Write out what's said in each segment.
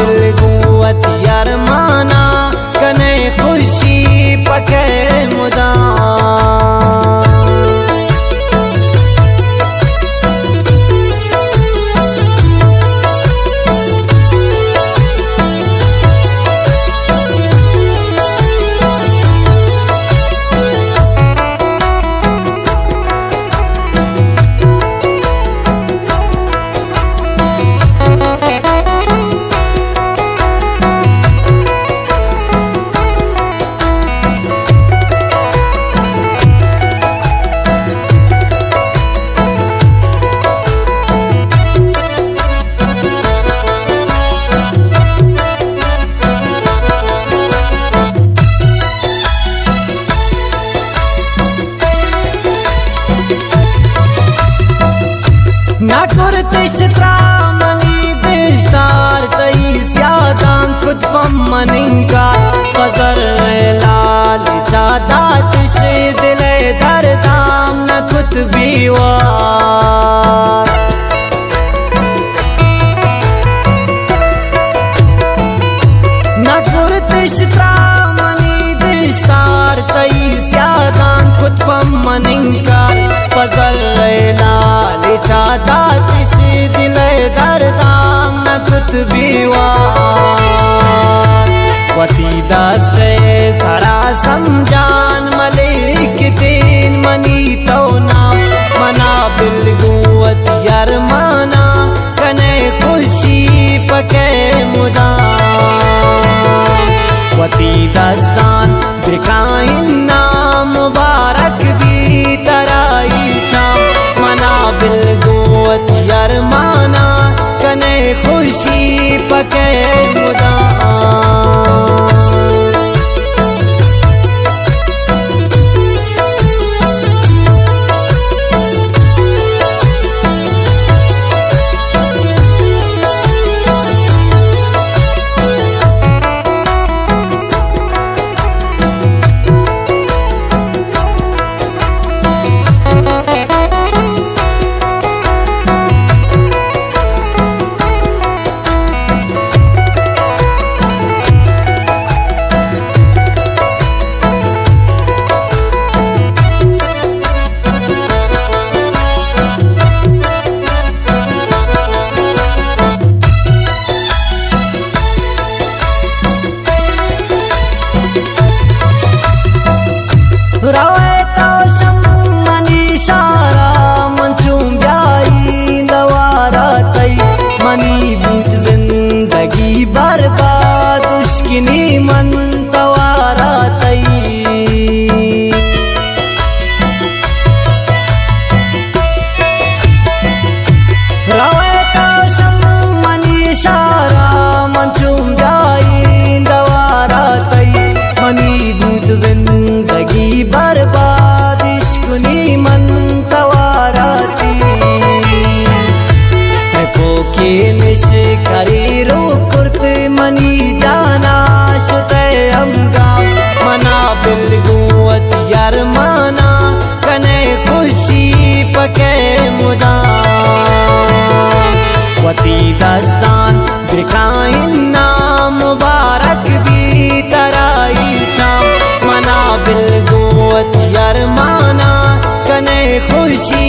बिलगुवत यरमाना कने खुशी पके मुदा ना कुर्तिश त्रामनी दिस्तार तई स्यादां खुद पम्मनिंका फजर लाल चादा तिश दिले दरदाम न खुद बीवार ना कुर्तिश त्रामनी दिस्तार तई स्यादां खुद पम्मनिंका फजर लाल चादा तिश दिले दरदाम न खुद बीवार वती दस्ते सरा समजान मलिक तीन मनी तो नाम मना बिलगुवत यरमाना कने खुशी पके मुदा वती दस्तान बिकाइन नाम मुबारक दी तराई शाम मना बिलगुवत यरमाना कने खुशी पके मुदा रोए तो शम्मनी शारा मंचूं ब्याई दवारा तई मनी बूत जिंदगी बर्बाद उश्किनी मन तवारा तई रोए तो शम्मनी शारा मंचूं ब्याई दवारा तई मनी बूत जिंदगी बर्बाद इश्कुनी मन तवाराती पोके निश करी रो कुर्त मनी जाना शुते हमगा मना बिलगुवत यरमाना कने खुशी पके मुदा वती दस्तान बिकाइन नाम मुबारक दी तराई शाम मना बिलगुवत यरमाना कने खुशी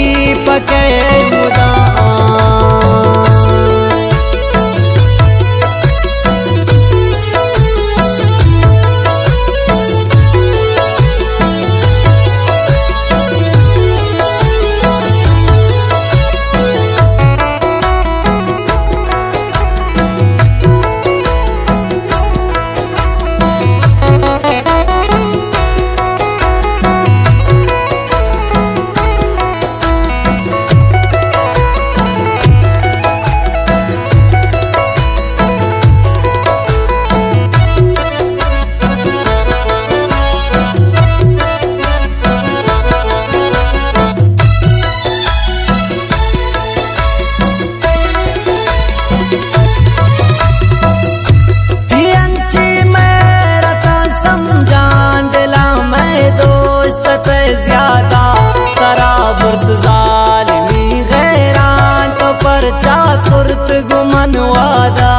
पके मुदा कुर्त गुमन वादा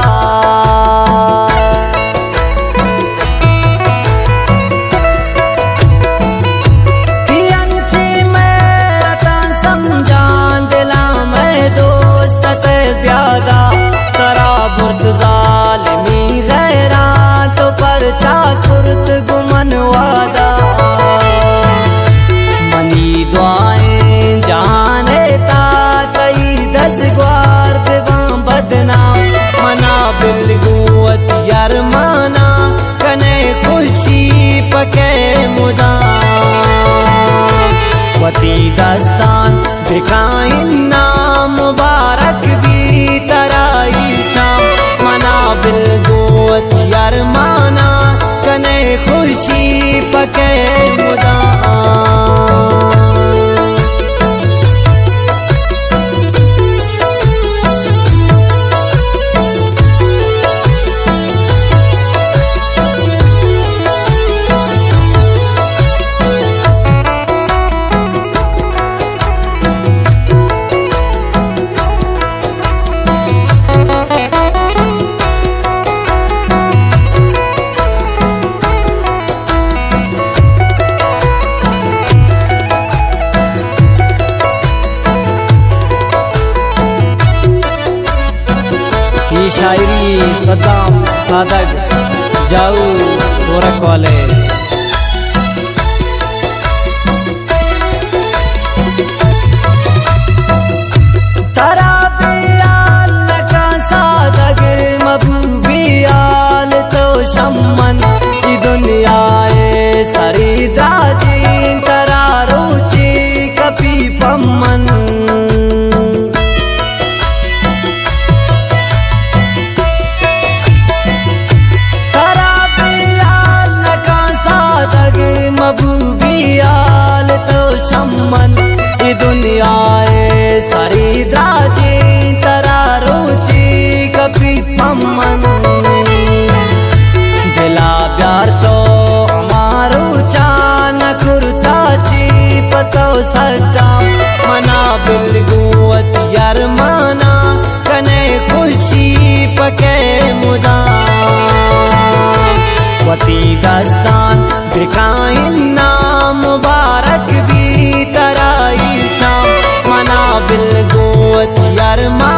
पके मुदा वती दस्तान बिकाइन्ना मुबारक भी तराई शाम मना बिलगोत यरमाना कने खुशी पके मुदा शायरी सद्दाम सादक जाऊ गोरख वाले तारा बियाल का सादक महबूबियाल तो शम्मन की दुनिया सारी दाजी तरा रुचि कपी पम्मन महबूबियाल तो शम्मन ये दुनिया सारी द्राजी तरा रुचि कपी पम्मन दिला प्यार तो हमारू चान कुर्ताची पतो सका मना बिलगुवत यरमाना कने खुशी पके मुदा वती दस्तान बिकाइन्ना मुबारक भी तराई शाम मना बिलगोत यरमा